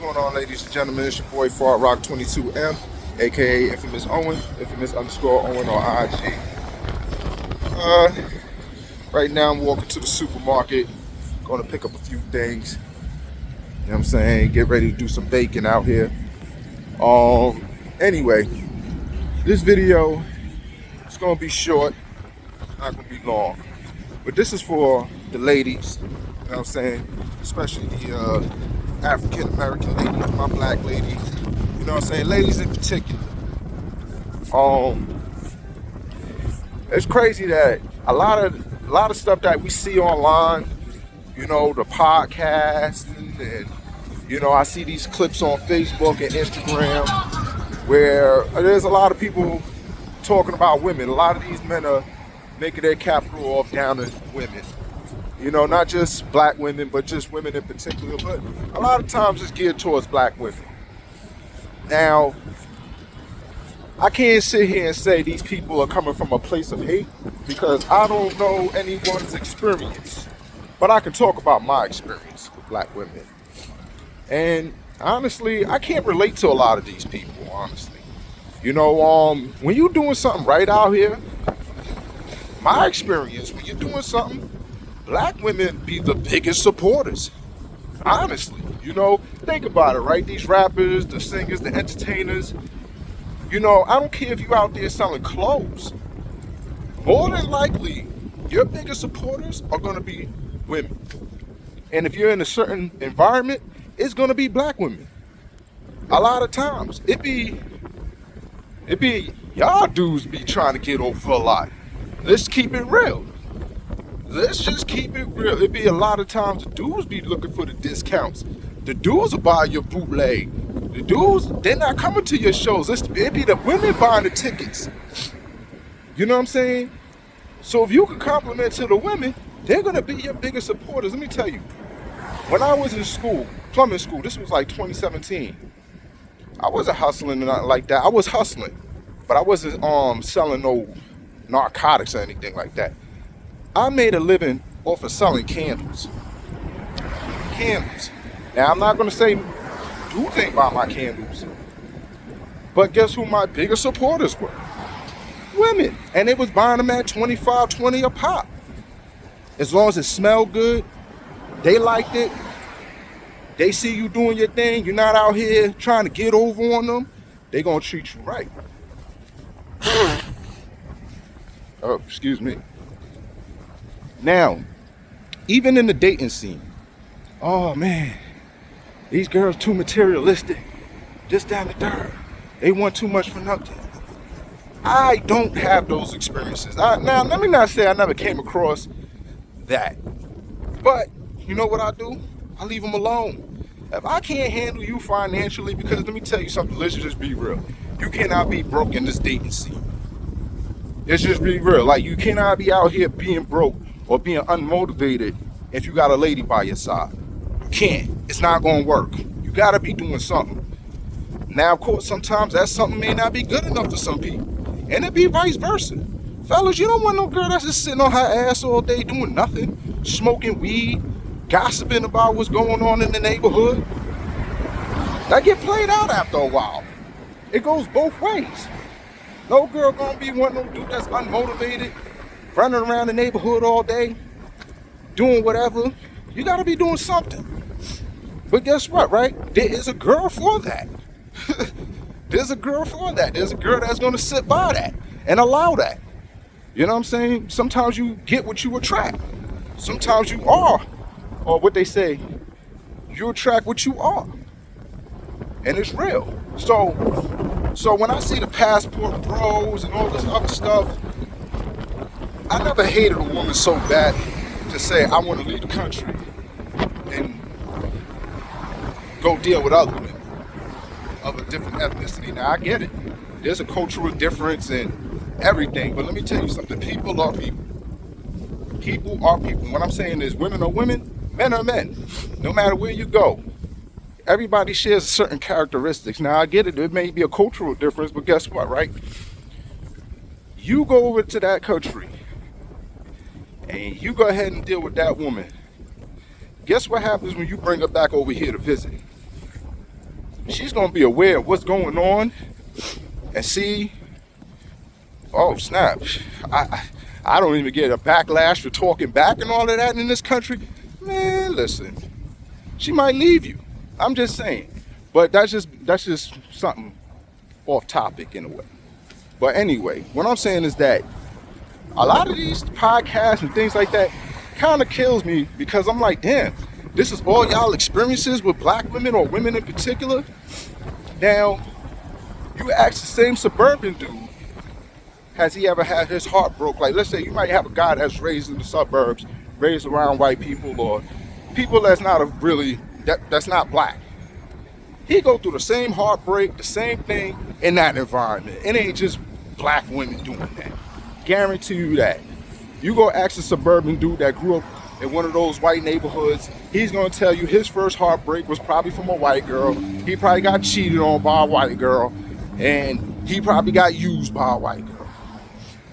going on, ladies and gentlemen? It's your boy Far Rock 22M, aka Infamous Owen, Infamous underscore Owen on IG. Right now I'm walking to the supermarket, going to pick up a few things. You know what I'm saying? Get ready to do some baking out here. Anyway, this video is gonna be short, not gonna be long. But this is for the ladies, you know what I'm saying? Especially the African American ladies, my black ladies, you know what I'm saying? Ladies in particular. It's crazy that a lot of stuff that we see online, you know, the podcast and you know, I see these clips on Facebook and Instagram where there's a lot of people talking about women. A lot of these men are making their capital off down to women. You know, not just black women, but just women in particular. But a lot of times it's geared towards black women. Now, I can't sit here and say these people are coming from a place of hate because I don't know anyone's experience. But I can talk about my experience with black women. And honestly, I can't relate to a lot of these people, honestly. You know, when you're doing something right out here, my experience, when you're doing something, black women be the biggest supporters. Honestly, you know, think about it, right? These rappers, the singers, the entertainers, you know, I don't care if you're out there selling clothes. More than likely, your biggest supporters are going to be women. And if you're in a certain environment, it's going to be black women. A lot of times, it be y'all dudes be trying to get over a lot. Let's keep it real. Let's just keep it real. It be a lot of times the dudes be looking for the discounts. The dudes will buy your bootleg. The dudes, they're not coming to your shows. It be the women buying the tickets. You know what I'm saying? So if you can compliment to the women, they're gonna be your biggest supporters. Let me tell you, when I was in school, plumbing school, this was like 2017. I wasn't hustling or nothing like that. I was hustling, but I wasn't selling no narcotics or anything like that. I made a living off of selling candles. Candles. Now, I'm not going to say dudes ain't buy my candles, but guess who my biggest supporters were? Women. And they was buying them at $25, $20 a pop. As long as it smelled good, they liked it. They see you doing your thing. You're not out here trying to get over on them. They going to treat you right. Oh, excuse me. Now, even in the dating scene, oh man, these girls too materialistic, this, that, and the third. They want too much for nothing. I don't have those experiences. Now, let me not say I never came across that. But, you know what I do? I leave them alone. If I can't handle you financially, because let me tell you something, let's just be real. You cannot be broke in this dating scene. Let's just be real. Like, you cannot be out here being broke or being unmotivated if you got a lady by your side. You can't. It's not going to work. You got to be doing something. Now, of course, sometimes that something may not be good enough for some people. And it be vice versa. Fellas, you don't want no girl that's just sitting on her ass all day doing nothing, smoking weed, gossiping about what's going on in the neighborhood. That get played out after a while. It goes both ways. No girl gonna be wanting no dude that's unmotivated, running around the neighborhood all day, doing whatever. You gotta be doing something. But guess what, right? There is a girl for that. There's a girl for that. There's a girl that's gonna sit by that and allow that. You know what I'm saying? Sometimes you get what you attract. Sometimes you are, or what they say, you attract what you are. And it's real. So when I see the passport bros and all this other stuff, I never hated a woman so bad to say I want to leave the country and go deal with other women of a different ethnicity. Now I get it. There's a cultural difference and everything, but let me tell you something. People are people. People are people. What I'm saying is women are women, men are men. No matter where you go, everybody shares certain characteristics. Now I get it. There may be a cultural difference, but guess what, right? You go over to that country and you go ahead and deal with that woman. Guess what happens when you bring her back over here to visit? she's gonna be aware of what's going on and see, oh snap, I I don't even get a backlash for talking back and all of that in this country. Man, listen, she might leave you. I'm just saying. But that's just something off topic in a way. But anyway, what I'm saying is that a lot of these podcasts and things like that kind of kills me because I'm like, damn, this is all y'all experiences with black women or women in particular. Now, you ask the same suburban dude, has he ever had his heart broke? Like, let's say you might have a guy that's raised in the suburbs, raised around white people or people that's not a really that's not black. He go through the same heartbreak, the same thing in that environment. It ain't just black women doing that. Guarantee you that. You go ask a suburban dude that grew up in one of those white neighborhoods, he's gonna tell you his first heartbreak was probably from a white girl. He probably got cheated on by a white girl, and he probably got used by a white girl.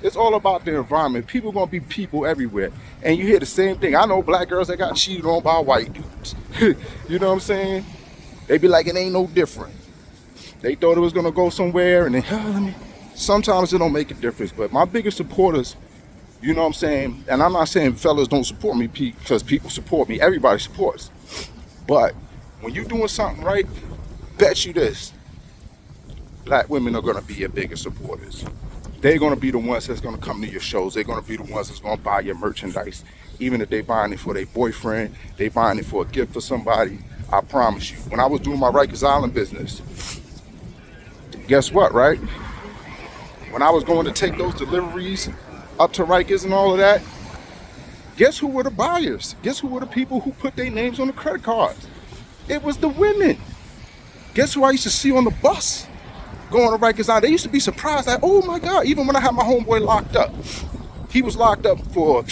It's all about the environment. People gonna be people everywhere. And you hear the same thing. I know black girls that got cheated on by white dudes. You know what I'm saying? They be like, it ain't no different. They thought it was gonna go somewhere, and then sometimes it don't make a difference. But my biggest supporters, you know what I'm saying, and I'm not saying fellas don't support me because people support me. Everybody supports. But when you're doing something right, bet you this, black women are gonna be your biggest supporters. They're gonna be the ones that's gonna come to your shows. They're gonna be the ones that's gonna buy your merchandise. Even if they buying it for their boyfriend, they buying it for a gift for somebody. I promise you. When I was doing my Rikers Island business, guess what, right? When I was going to take those deliveries up to Rikers and all of that, guess who were the buyers? Guess who were the people who put their names on the credit cards? It was the women. Guess who I used to see on the bus going to Rikers Island? They used to be surprised, like, oh my God, even when I had my homeboy locked up. He was locked up for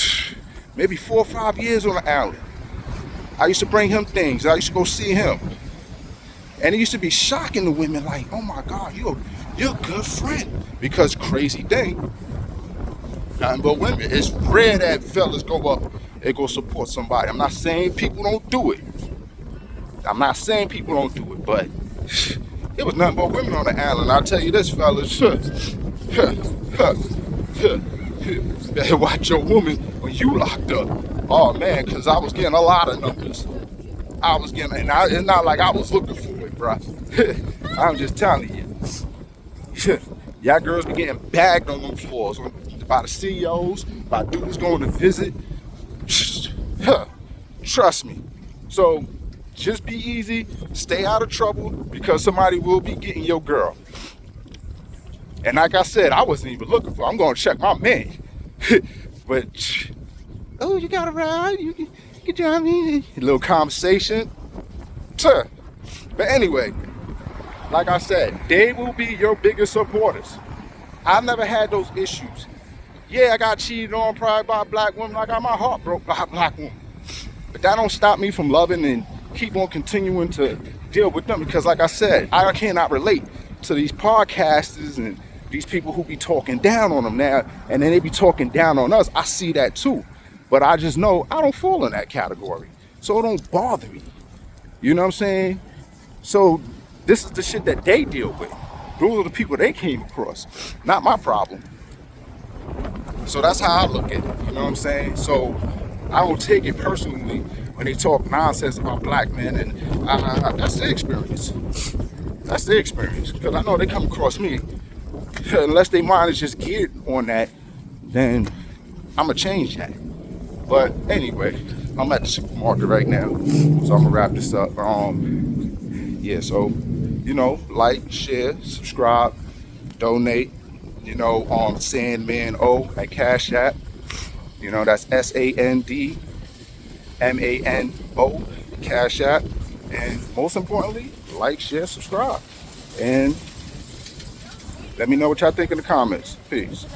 maybe 4 or 5 years on the island. I used to bring him things. I used to go see him. And it used to be shocking to women, like, oh my God, you're a good friend. Because crazy thing, nothing but women. It's rare that fellas go up and go support somebody. I'm not saying people don't do it. I'm not saying people don't do it, but it was nothing but women on the island. I'll tell you this, fellas. Better watch your woman when you locked up. Oh man, because I was getting a lot of numbers. I was getting, and it's not like I was looking for it, bro. I'm just telling you. Y'all girls be getting bagged on them floors by the CEOs, by dudes going to visit. Trust me. So just be easy, stay out of trouble, because somebody will be getting your girl. And like I said, I wasn't even looking for her. I'm going to check my man. But, oh, you got a ride? You can drive me? A little conversation. But anyway, like I said, they will be your biggest supporters. I've never had those issues. Yeah, I got cheated on probably by a black woman. I got my heart broke by a black woman. But that don't stop me from loving and keep on continuing to deal with them, because like I said, I cannot relate to these podcasters and these people who be talking down on them now, and then they be talking down on us. I see that too. But I just know I don't fall in that category. So it don't bother me. You know what I'm saying? So this is the shit that they deal with. Those are the people they came across. Not my problem. So that's how I look at it. You know what I'm saying? So I don't take it personally when they talk nonsense about black men, and that's their experience. That's their experience. Because I know they come across me. Unless their mind is just geared on that, then I'ma change that. But anyway, I'm at the supermarket right now, so I'm gonna wrap this up. Yeah, so like, share, subscribe, donate. Sandman O at Cash App. That's SANDMANO Cash App. And most importantly, like, share, subscribe, and let me know what y'all think in the comments. Peace.